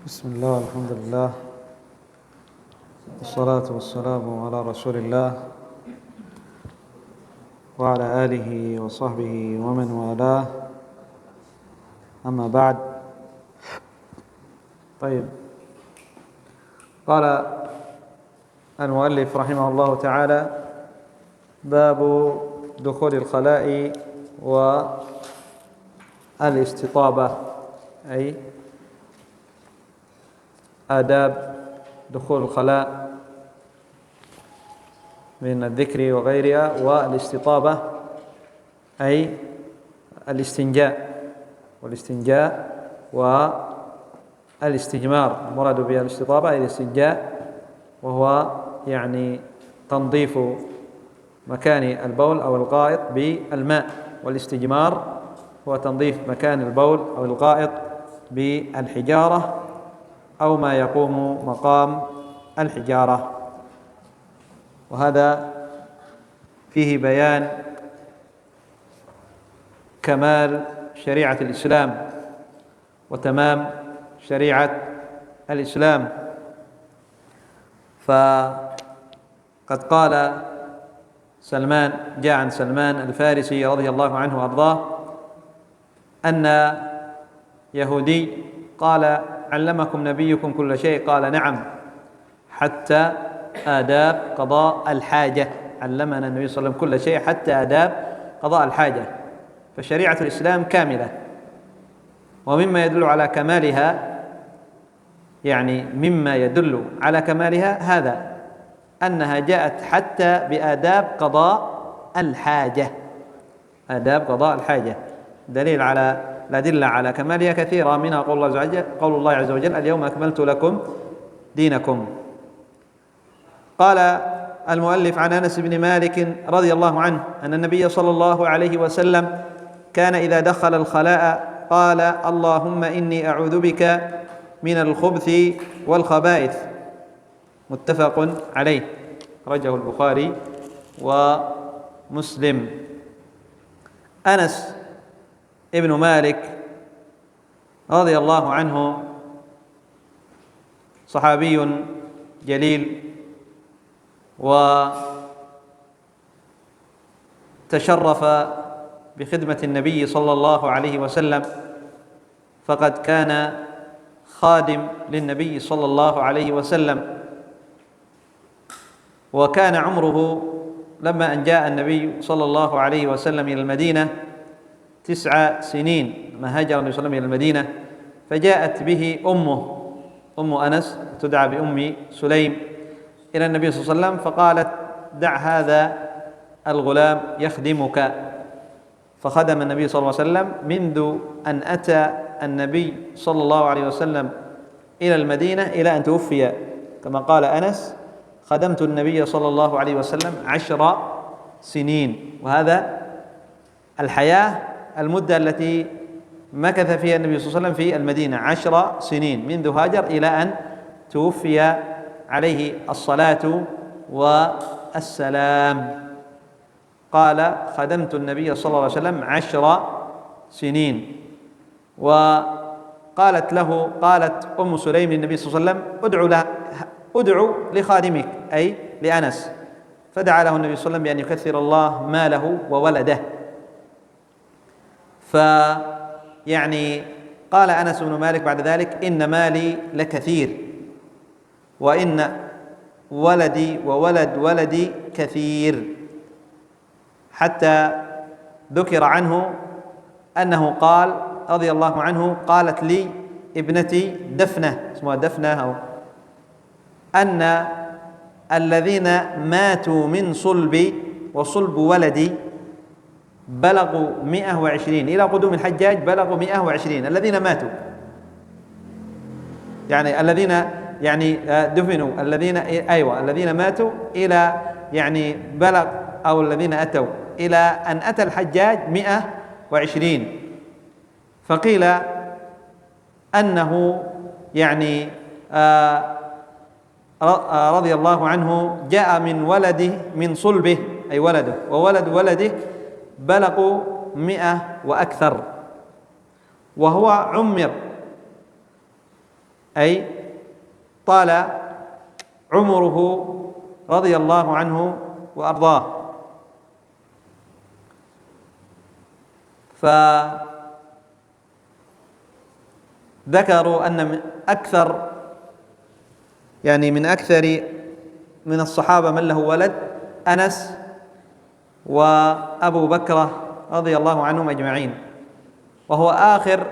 بسم الله والحمد لله والصلاة والسلام على رسول الله وعلى آله وصحبه ومن والاه، أما بعد. طيب، قال المؤلف رحمه الله تعالى: باب دخول الخلاء والاستطابة، أي آداب دخول الخلاء من الذكر وغيرها، والاستطابة أي والاستنجاء والاستجمار. المراد بها الاستطابة أي الاستنجاء، وهو يعني تنظيف مكان البول أو الغائط بالماء، والاستجمار هو تنظيف مكان البول أو الغائط بالحجارة أو ما يقوم مقام الحجارة. وهذا فيه بيان كمال شريعة الإسلام وتمام شريعة الإسلام. فقد قال سلمان، جاء عن سلمان الفارسي رضي الله عنه وأرضاه أن يهودي قال: علمكم نبيكم كل شيء؟ قال: نعم، حتى آداب قضاء الحاجة. علمنا النبي صلى الله عليه وسلم كل شيء حتى آداب قضاء الحاجة. فشريعة الإسلام كاملة، ومما يدل على كمالها، يعني مما يدل على كمالها هذا أنها جاءت حتى بآداب قضاء الحاجة. آداب قضاء الحاجة دليل على الأدلة على كمالها كثيرة، منها قول الله عز وجل: اليوم أكملت لكم دينكم. قال المؤلف: عن أنس بن مالك رضي الله عنه أن النبي صلى الله عليه وسلم كان إذا دخل الخلاء قال: اللهم إني أعوذ بك من الخبث والخبائث. متفق عليه، رجه البخاري ومسلم. أنس ابن مالك رضي الله عنه صحابي جليل، وتشرف بخدمة النبي صلى الله عليه وسلم، فقد كان خادم للنبي صلى الله عليه وسلم، وكان عمره لما أن جاء النبي صلى الله عليه وسلم إلى المدينة 9 سنين، ما هاجر النبي صلى الله عليه وسلم إلى المدينة، فجاءت به أم أنس تدعى بأم سليم إلى النبي صلى الله عليه وسلم، فقالت: دع هذا الغلام يخدمك. فخدم النبي صلى الله عليه وسلم منذ أن أتى النبي صلى الله عليه وسلم إلى المدينة إلى أن توفي، كما قال أنس: خدمت النبي صلى الله عليه وسلم 10 سنين. وهذا الحياة، المدة التي مكث فيها النبي صلى الله عليه وسلم في المدينة 10 سنين، منذ هاجر إلى أن توفي عليه الصلاة والسلام. قال: خدمت النبي صلى الله عليه وسلم 10 سنين. وقالت له، قالت أم سليم للنبي صلى الله عليه وسلم: ادعو لخادمك، أي لأنس. فدعا له النبي صلى الله عليه وسلم بأن يكثر الله ماله وولده. فيعني قال أنس بن مالك بعد ذلك: إن مالي لكثير، وإن ولدي وولد ولدي كثير، حتى ذكر عنه أنه قال رضي الله عنه: قالت لي ابنتي دفنة، اسمها دفنة، أو أن الذين ماتوا من صلبي وصلب ولدي بلغوا 120 إلى قدوم الحجاج، بلغوا 120 الذين ماتوا، يعني الذين دفنوا، الذين ماتوا إلى بلغ، أو الذين أتوا إلى أن أتى الحجاج 120. فقيل أنه رضي الله عنه جاء من ولده من صلبه، أي ولده وولد ولده، بلغوا 100 وأكثر، وهو عمر أي طال عمره رضي الله عنه وأرضاه. فذكروا أن من أكثر من الصحابة من له ولد أنس وأبو بكر رضي الله عنهم أجمعين، وهو آخر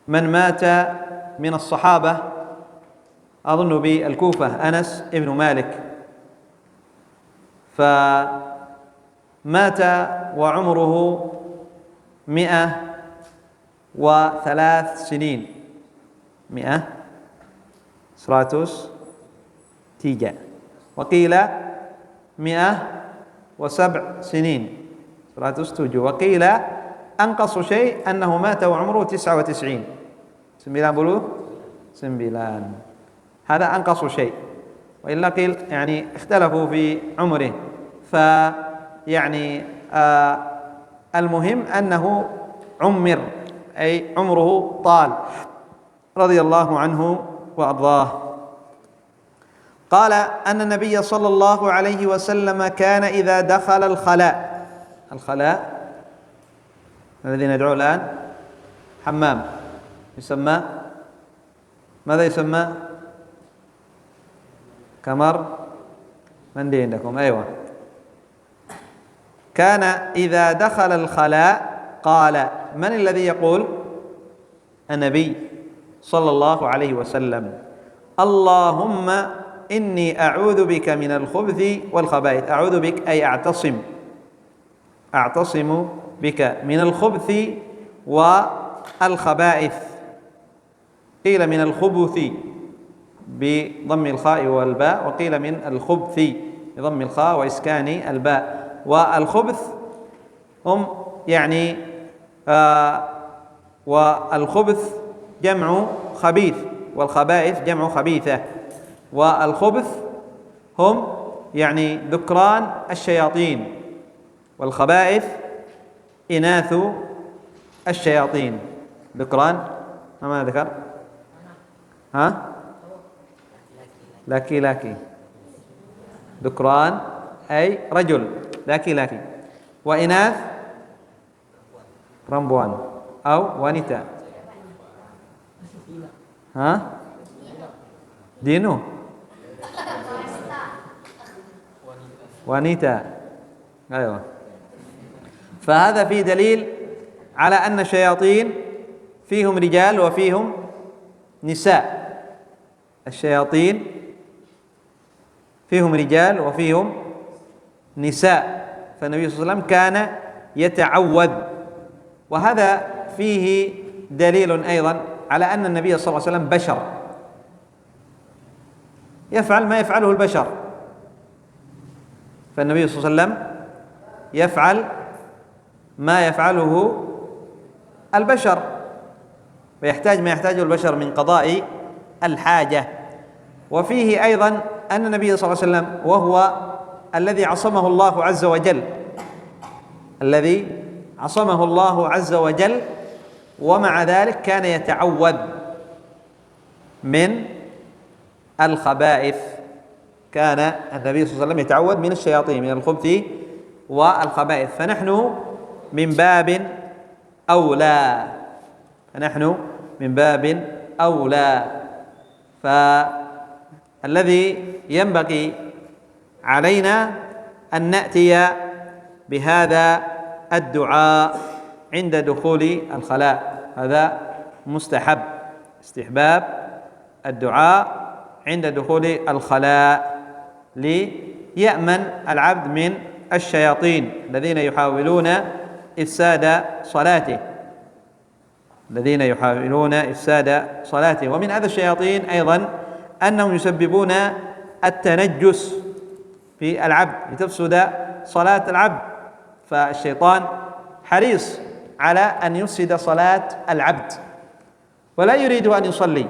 من مات من الصحابة أظن بالكوفة، أنس ابن مالك، فمات وعمره 103 سنين، 103 وقيل 107 سنين 107، وقيل أنقص شيء أنه مات وعمره 99 99، هذا أنقص شيء، وإلا قيل يعني اختلفوا في عمره. فيعني المهم أنه عمر، أي عمره طال رضي الله عنه وأرضاه. قال أن النبي صلى الله عليه وسلم كان إذا دخل الخلاء الذي ندعوه الآن حمام، يسمى ماذا يسمى؟ كمر مندي عندكم، أيوة. كان إذا دخل الخلاء قال، من الذي يقول؟ النبي صلى الله عليه وسلم: اللهم إني أعوذ بك من الخبث والخبائث. أعوذ بك أي أعتصم بك من الخبث والخبائث. قيل من الخبث بضم الخاء والباء، وقيل من الخبث بضم الخاء وإسكان الباء. والخبث هم يعني والخبث جمع خبيث، والخبائث جمع خبيثة. والخبث هم يعني ذكران الشياطين، والخبائث إناث الشياطين. ذكران ما ذكر؟ لاكي ذكران أي رجل، لاكي. وإناث رمبوان أو ونيتا. دينو ونيتا، أيوة. فهذا فيه دليل على أن الشياطين فيهم رجال وفيهم نساء. الشياطين فيهم رجال وفيهم نساء، فالنبي صلى الله عليه وسلم كان يتعوذ. وهذا فيه دليل أيضا على أن النبي صلى الله عليه وسلم بشر، يفعل ما يفعله البشر، فالنبي صلى الله عليه وسلم يفعل ما يفعله البشر، ويحتاج ما يحتاجه البشر من قضاء الحاجة. وفيه أيضا أن النبي صلى الله عليه وسلم وهو الذي عصمه الله عز وجل، ومع ذلك كان يتعوذ من الخبائث. كان النبي صلى الله عليه وسلم يتعوذ من الشياطين، من الخبث والخبائث. فنحن من باب أولى. فالذي ينبغي علينا أن نأتي بهذا الدعاء عند دخول الخلاء. هذا مستحب، استحباب الدعاء عند دخول الخلاء ليأمن العبد من الشياطين الذين يحاولون إفساد صلاته. ومن أذى الشياطين أيضا أنهم يسببون التنجس في العبد لتفسد صلاة العبد. فالشيطان حريص على أن يفسد صلاة العبد ولا يريد أن يصلي،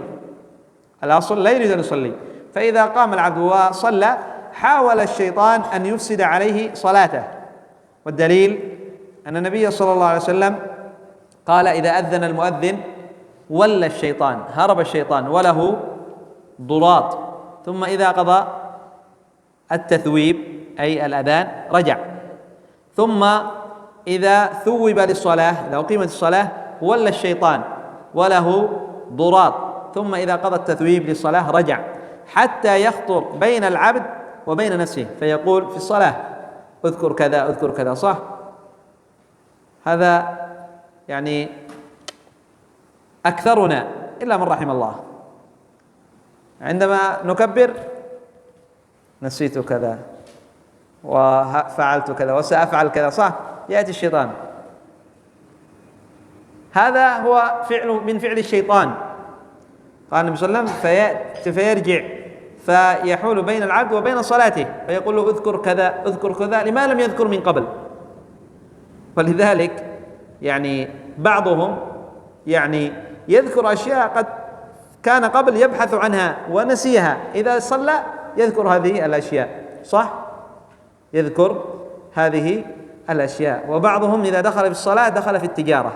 الأصل لا يريد أن يصلي، فإذا قام العبد وصلى حاول الشيطان أن يفسد عليه صلاته. والدليل أن النبي صلى الله عليه وسلم قال: إذا أذن المؤذن ولى الشيطان، هرب الشيطان وله ضراط، ثم إذا قضى التثويب أي الأذان رجع، ثم إذا ثوب للصلاة، إذا أقيمت الصلاة ولى الشيطان وله ضراط، ثم إذا قضى التثويب للصلاة رجع، حتى يخطر بين العبد وبين نفسه فيقول في الصلاة اذكر كذا اذكر كذا، صح؟ هذا يعني أكثرنا إلا من رحم الله، عندما نكبر نسيت كذا وفعلت كذا وسأفعل كذا، صح؟ يأتي الشيطان، هذا هو من فعل الشيطان. قال النبي صلى الله عليه وسلم فيرجع فيحول بين العبد وبين صلاته فيقول له اذكر كذا اذكر كذا لما لم يذكر من قبل. ولذلك يعني بعضهم يعني يذكر أشياء قد كان قبل يبحث عنها ونسيها، إذا صلى يذكر هذه الأشياء، صح؟ يذكر هذه الأشياء. وبعضهم إذا دخل في الصلاة دخل في التجارة،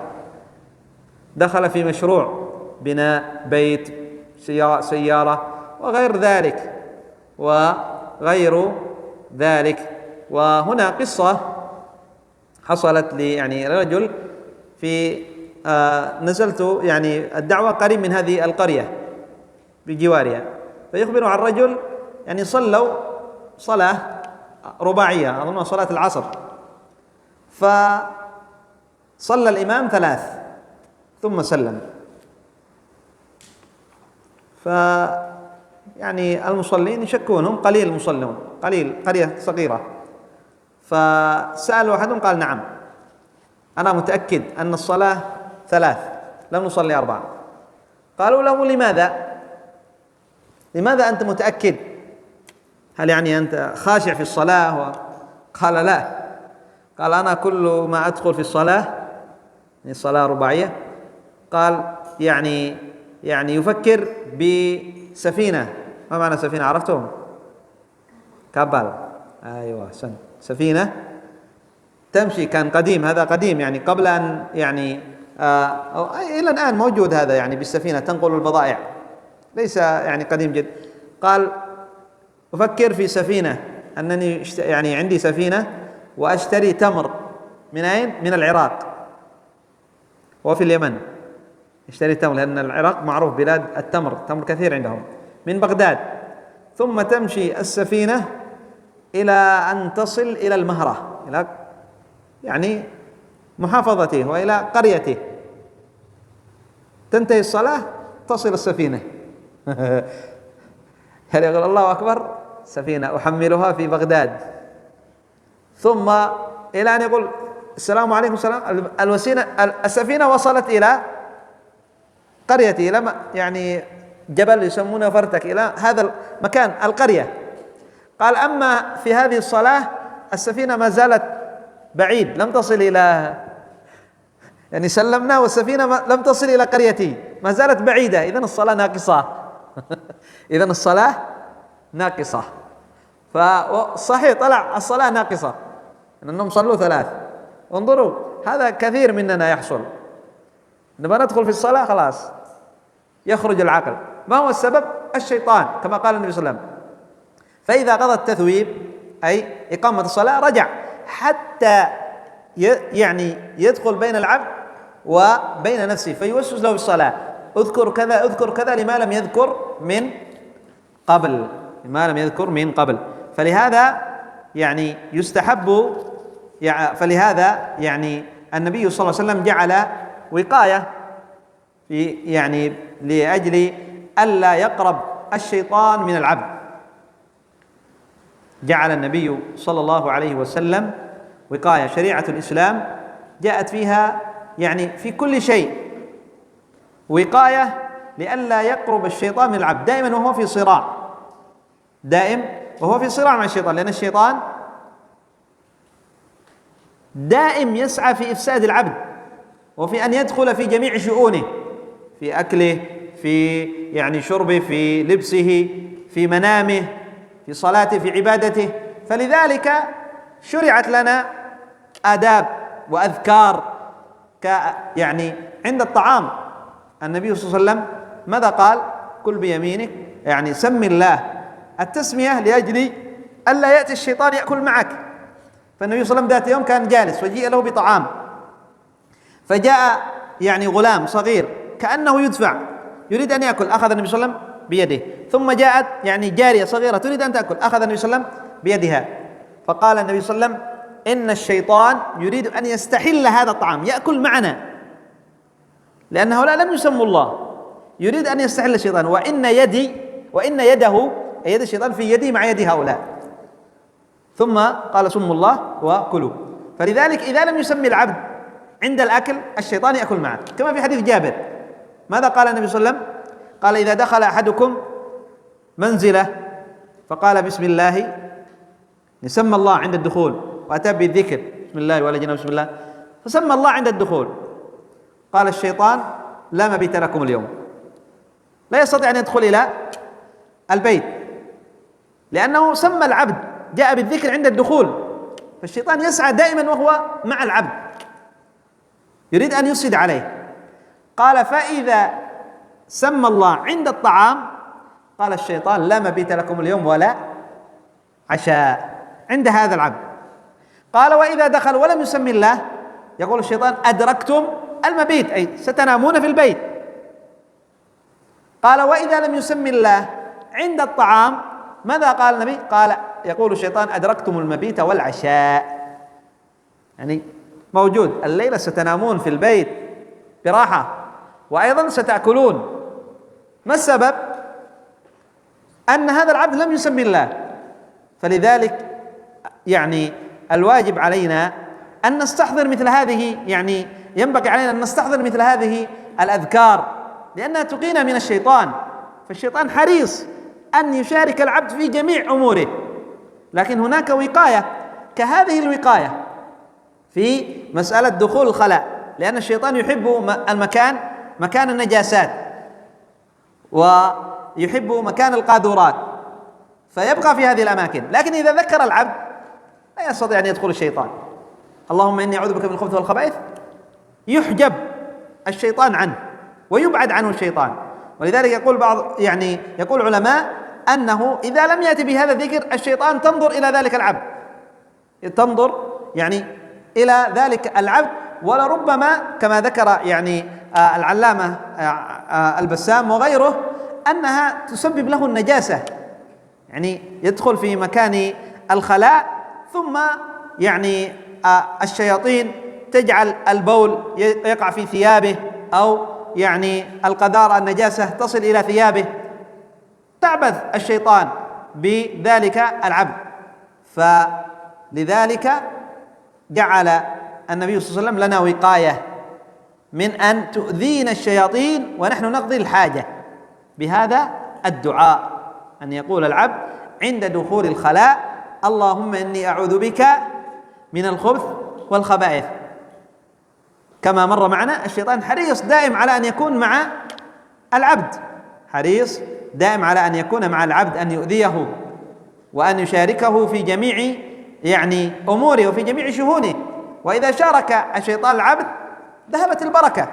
دخل في مشروع بناء بيت سيارة وغير ذلك. وهنا قصة حصلت لي يعني رجل في نزلت يعني الدعوة قريب من هذه القرية بجوارها، فيخبر عن رجل يعني صلوا صلاة رباعية أظن صلاة العصر، فصلى الإمام 3 ثم سلم، يعني المصلين يشكونهم قليل المصلون، قليل، قرية صغيرة، فسألوا أحدهم قال نعم أنا متأكد أن الصلاة 3 لم نصلي 4. قالوا له لماذا أنت متأكد؟ هل يعني أنت خاشع في الصلاة؟ قال لا، قال أنا كل ما أدخل في الصلاة يعني الصلاة رباعية قال يعني يفكر بسفينة. ما معنى سفينة عرفتم؟ كابل، أيوة سفينة تمشي، كان قديم، هذا قديم يعني قبل أن يعني إلى الآن موجود هذا يعني بالسفينة تنقل البضائع، ليس يعني قديم جدا. قال أفكر في سفينة، أنني يعني عندي سفينة وأشتري تمر من أين؟ من العراق وفي اليمن، اشتري تمر لأن العراق معروف بلاد التمر، تمر كثير عندهم، من بغداد، ثم تمشي السفينة إلى أن تصل إلى المهرة، إلى يعني محافظته وإلى قريته، تنتهي الصلاة تصل السفينة هل يقول الله أكبر سفينة أحملها في بغداد، ثم إلى أن يقول السلام عليكم السلام، السفينة وصلت إلى قريته، إلى يعني جبل يسمونه فرتك، إلى هذا المكان القرية. قال أما في هذه الصلاة السفينة ما زالت بعيد، لم تصل إلى يعني سلمنا والسفينة لم تصل إلى قريتي، ما زالت بعيدة، إذن الصلاة ناقصة إذن الصلاة ناقصة. فصحيح طلع الصلاة ناقصة لأنهم صلوا 3. انظروا هذا كثير مننا يحصل، عندما ندخل في الصلاة خلاص يخرج العقل. ما هو السبب؟ الشيطان، كما قال النبي صلى الله عليه وسلم فإذا قضى التثويب أي إقامة الصلاة رجع حتى يعني يدخل بين العبد وبين نفسه فيوسوس له بالصلاة، اذكر كذا اذكر كذا لما لم يذكر من قبل، فلهذا يعني يستحب، فلهذا يعني النبي صلى الله عليه وسلم جعل وقاية يعني لأجل ألا يقرب الشيطان من العبد، جعل النبي صلى الله عليه وسلم وقاية. شريعة الإسلام جاءت فيها يعني في كل شيء وقاية لئلا يقرب الشيطان من العبد دائما وهو في صراع، مع الشيطان، لأن الشيطان دائم يسعى في إفساد العبد وفي أن يدخل في جميع شؤونه، في أكله، في يعني شربه، في لبسه، في منامه، في صلاته، في عبادته. فلذلك شرعت لنا آداب وأذكار يعني عند الطعام النبي صلى الله عليه وسلم ماذا قال؟ كل بيمينك، يعني سم الله التسمية لأجل ألا يأتي الشيطان يأكل معك. فالنبي صلى الله عليه وسلم ذات يوم كان جالس وجيء له بطعام، فجاء يعني غلام صغير كأنه يدفع يريد أن يأكل، أخذ النبي صلى الله عليه وسلم بيده. ثم جاءت يعني جارية صغيرة تريد أن تأكل، أخذ النبي صلى الله عليه وسلم بيدها. فقال النبي صلى الله عليه وسلم إن الشيطان يريد أن يستحل هذا الطعام يأكل معنا، لأن هؤلاء لم يسموا الله، يريد أن يستحل الشيطان، وإن يده أي يد الشيطان في يدي مع يد هؤلاء. ثم قال سموا الله وكلوا. فلذلك إذا لم يسمي العبد عند الأكل الشيطان يأكل معه، كما في حديث جابر. ماذا قال النبي صلى الله عليه وسلم؟ قال إذا دخل أحدكم منزله فقال بسم الله، نسمى الله عند الدخول وأتى بالذكر بسم الله ولجنا بسم الله، فسمى الله عند الدخول، قال الشيطان لا مبيت لكم اليوم، لا يستطيع أن يدخل إلى البيت لأنه سمى العبد، جاء بالذكر عند الدخول. فالشيطان يسعى دائما وهو مع العبد يريد أن يفسد عليه. قال فإذا سمى الله عند الطعام قال الشيطان لا مبيت لكم اليوم ولا عشاء عند هذا العبد. قال وإذا دخل ولم يسمي الله يقول الشيطان أدركتم المبيت، أي ستنامون في البيت. قال وإذا لم يسمي الله عند الطعام ماذا قال النبي؟ قال يقول الشيطان أدركتم المبيت والعشاء، يعني موجود الليلة ستنامون في البيت براحة وأيضا ستأكلون. ما السبب؟ أن هذا العبد لم يسمي الله. فلذلك يعني الواجب علينا أن نستحضر مثل هذه، يعني ينبغي علينا أن نستحضر مثل هذه الأذكار لأنها تقينا من الشيطان. فالشيطان حريص أن يشارك العبد في جميع أموره، لكن هناك وقاية كهذه الوقاية في مسألة دخول الخلاء، لأن الشيطان يحب مكان النجاسات ويحب مكان القاذورات، فيبقى في هذه الأماكن. لكن إذا ذكر العبد لا يستطيع أن يدخل الشيطان. اللهم إني أعوذ بك من الخبث والخبائث، يحجب الشيطان عنه ويبعد عنه الشيطان. ولذلك يقول علماء أنه إذا لم يأتي بهذا الذكر الشيطان تنظر إلى ذلك العبد، تنظر يعني إلى ذلك العبد، ولربما كما ذكر العلامة البسام وغيره أنها تسبب له النجاسة، يعني يدخل في مكان الخلاء ثم الشياطين تجعل البول يقع في ثيابه، أو القذارة النجاسة تصل إلى ثيابه، تعبث الشيطان بذلك العبد. فلذلك جعل النبي صلى الله عليه وسلم لنا وقاية من أن تؤذينا الشياطين ونحن نقضي الحاجة بهذا الدعاء، أن يقول العبد عند دخول الخلاء اللهم إني أعوذ بك من الخبث والخبائث. كما مر معنا الشيطان حريص دائم على أن يكون مع العبد، حريص دائم على أن يكون مع العبد، أن يؤذيه وأن يشاركه في جميع أموره وفي جميع شؤونه. وإذا شارك الشيطان العبد ذهبت البركة،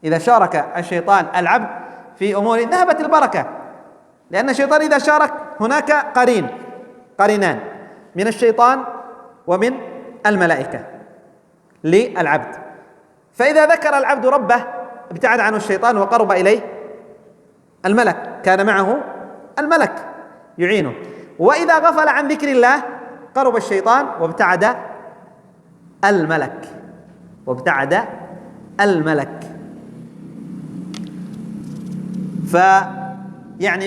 إذا شارك الشيطان العبد في أموره ذهبت البركة، لأن الشيطان إذا شارك هناك قرينان من الشيطان ومن الملائكة للعبد. فإذا ذكر العبد ربه ابتعد عنه الشيطان وقرب إليه الملك، كان معه الملك يعينه. وإذا غفل عن ذكر الله قرب الشيطان وابتعد الملك.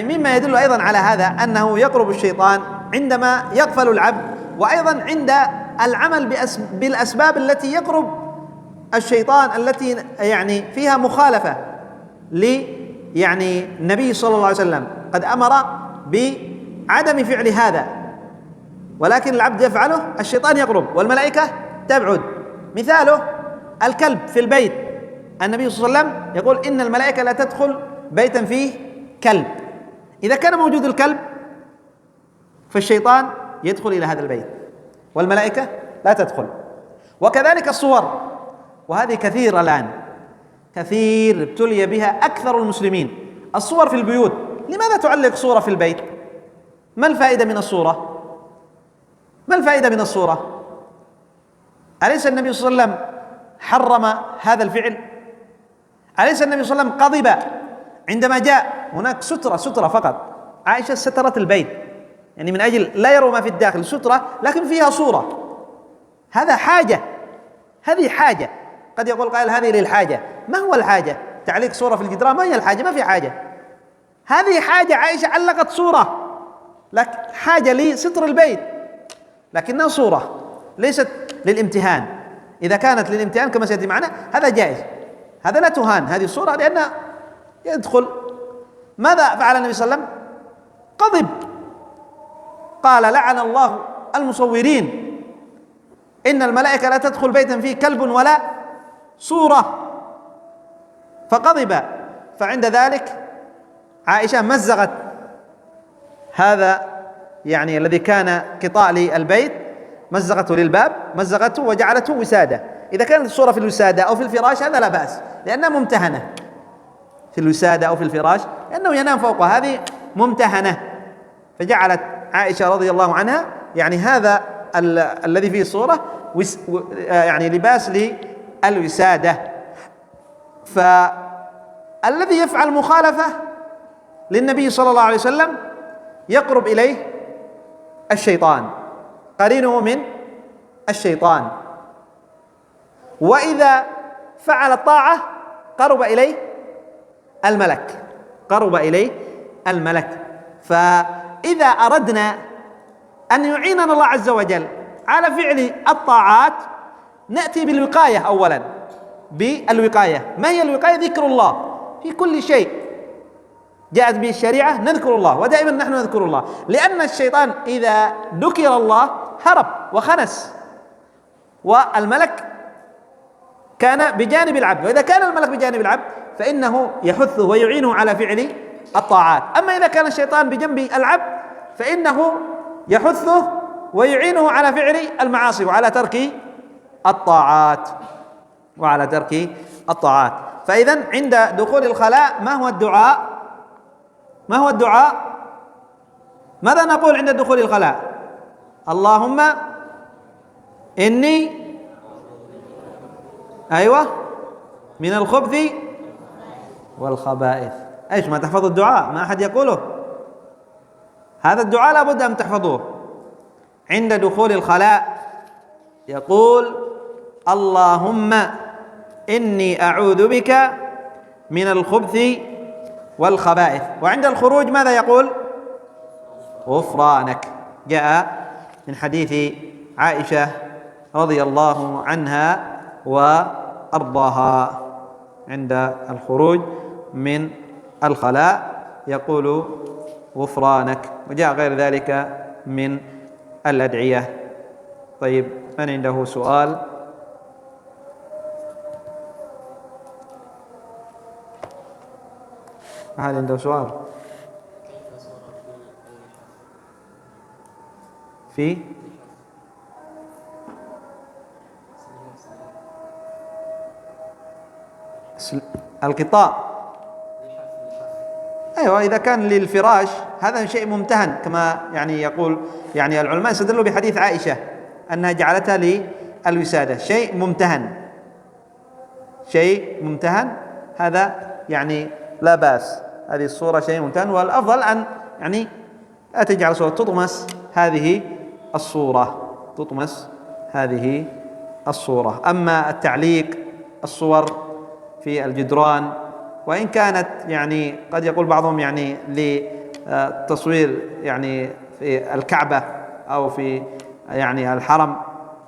مما يدل أيضا على هذا أنه يقرب الشيطان عندما يغفل العبد، وأيضا عند العمل بالأسباب التي يقرب الشيطان، التي فيها مخالفة النبي صلى الله عليه وسلم، قد أمر بعدم فعل هذا ولكن العبد يفعله، الشيطان يقرب والملائكة تبعد. مثاله الكلب في البيت، النبي صلى الله عليه وسلم يقول إن الملائكة لا تدخل بيتا فيه كلب. إذا كان موجود الكلب فالشيطان يدخل إلى هذا البيت والملائكة لا تدخل. وكذلك الصور، وهذه كثيرة الآن، كثير ابتلي بها أكثر المسلمين. الصور في البيوت، لماذا تعلق صورة في البيت؟ ما الفائدة من الصورة؟ ما الفائدة من الصورة؟ أليس النبي صلى الله عليه وسلم حرم هذا الفعل؟ أليس النبي صلى الله عليه وسلم غضب عندما جاء هناك سترة فقط؟ عائشة سترت البيت يعني من أجل لا يروا ما في الداخل، سترة لكن فيها صورة. هذا حاجة، هذه حاجة. قد يقول قائل هذه للحاجة. ما هو الحاجة؟ تعليق صورة في الجدران ما هي الحاجة؟ ما في حاجة. هذه حاجة، عائشة علقت صورة لك حاجة لستر البيت، لكنها صورة ليست للامتهان. إذا كانت للامتهان كما سيأتي معنا هذا جائز، هذا لا تهان هذه الصورة لأن يدخل. ماذا فعل النبي صلى الله عليه وسلم؟ غضب، قال لعن الله المصورين، إن الملائكة لا تدخل بيتا فيه كلب ولا صورة، فغضب. فعند ذلك عائشة مزقت هذا يعني الذي كان قطاع للبيت، مزقته للباب، مزقته وجعلته وسادة. إذا كانت الصورة في الوسادة أو في الفراش هذا لا بأس لأنها ممتهنة، في الوسادة أو في الفراش لأنه ينام فوقها، هذه ممتهنة. فجعلت عائشة رضي الله عنها يعني هذا الذي فيه الصورة يعني لباس للوسادة. فالذي يفعل مخالفة للنبي صلى الله عليه وسلم يقرب إليه الشيطان، قرينه من الشيطان. وإذا فعل الطاعة قرب إليه الملك، قرب إليه الملك. فإذا أردنا أن يعيننا الله عز وجل على فعل الطاعات نأتي بالوقاية أولا، بالوقاية. ما هي الوقاية؟ ذكر الله في كل شيء جاءت به الشريعة، نذكر الله، ودائما نحن نذكر الله، لأن الشيطان إذا ذكر الله هرب وخنس، والملك كان بجانب العبد، وإذا كان الملك بجانب العبد فإنه يحثه ويعينه على فعل الطاعات. أما إذا كان الشيطان بجنب العبد فإنه يحثه ويعينه على فعل المعاصي وعلى ترك الطاعات، وعلى ترك الطاعات. فإذا عند دخول الخلاء ما هو الدعاء؟ ما هو الدعاء؟ ماذا نقول عند دخول الخلاء؟ اللهم إني أيوة من الخبث والخبائث. ايش ما تحفظوا الدعاء؟ ما أحد يقوله. هذا الدعاء لابد أن تحفظوه. عند دخول الخلاء يقول اللهم إني أعوذ بك من الخبث والخبائث. وعند الخروج ماذا يقول؟ غفرانك. جاء من حديث عائشة رضي الله عنها وأرضاها عند الخروج من الخلاء يقول غفرانك. وجاء غير ذلك من الأدعية. طيب، من عنده سؤال؟ هل عنده سؤال؟ في الغطاء. أيوة، إذا كان للفراش هذا شيء ممتهن، كما يعني يقول يعني العلماء استدلوا بحديث عائشة أنها جعلتها للوسادة، شيء ممتهن، شيء ممتهن، هذا يعني لا بأس. هذه الصورة شيء ممتهن، والأفضل أن يعني لا تجعل صورة، تطمس هذه الصورة، تطمس هذه الصورة. أما التعليق الصور في الجدران، وإن كانت يعني قد يقول بعضهم يعني لتصوير يعني في الكعبة أو في يعني الحرم،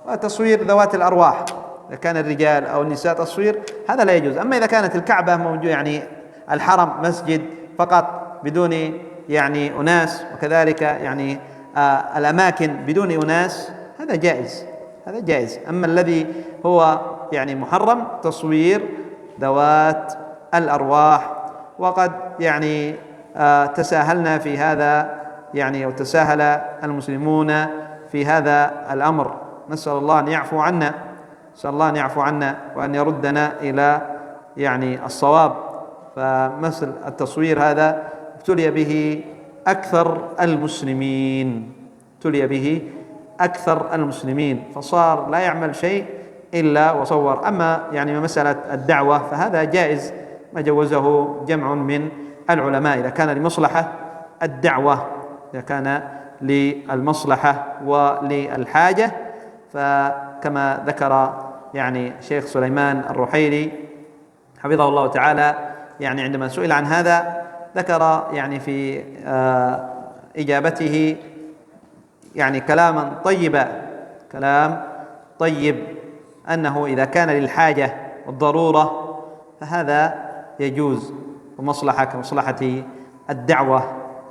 وتصوير ذوات الأرواح، إذا كان الرجال أو النساء تصوير هذا لا يجوز. أما إذا كانت الكعبة موجود يعني الحرم مسجد فقط بدون يعني أناس، وكذلك يعني الأماكن بدون أناس، هذا جائز، هذا جائز. أما الذي هو يعني محرم تصوير ذوات الأرواح. وقد يعني تساهلنا في هذا يعني، وتساهل المسلمون في هذا الأمر. نسأل الله أن يعفو عنا، نسأل الله أن يعفو عنا وأن يردنا إلى يعني الصواب. فمثل التصوير هذا ابتلي به أكثر المسلمين، ابتلي به أكثر المسلمين، فصار لا يعمل شيء إلا وصور. أما يعني مسألة الدعوة فهذا جائز، ما جوزه جمع من العلماء إذا كان لمصلحة الدعوة، إذا كان للمصلحة وللحاجة. فكما ذكر يعني شيخ سليمان الرحيلي حفظه الله تعالى، يعني عندما سئل عن هذا ذكر يعني في إجابته يعني كلاما طيبا، كلام طيب، أنه إذا كان للحاجة والضرورة فهذا يجوز، ومصلحة كمصلحة الدعوة،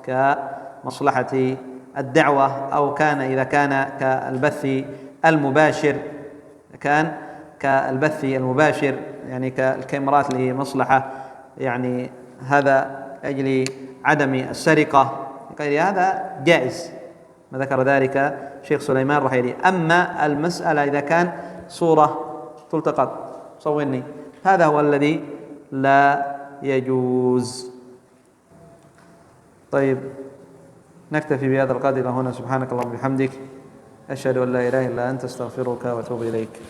كمصلحة الدعوة، أو كان إذا كان كالبث المباشر، كان كالبث المباشر يعني كالكاميرات لمصلحة يعني هذا أجل عدم السرقة، هذا جائز، ما ذكر ذلك شيخ سليمان الرحيلي. أما المسألة إذا كان صورة تلتقط صورني، هذا هو الذي لا يجوز. طيب نكتفي بهذا القدر هنا. سبحانك اللهم وبحمدك، أشهد أن لا إله إلا أنت، أستغفرك وأتوب إليك.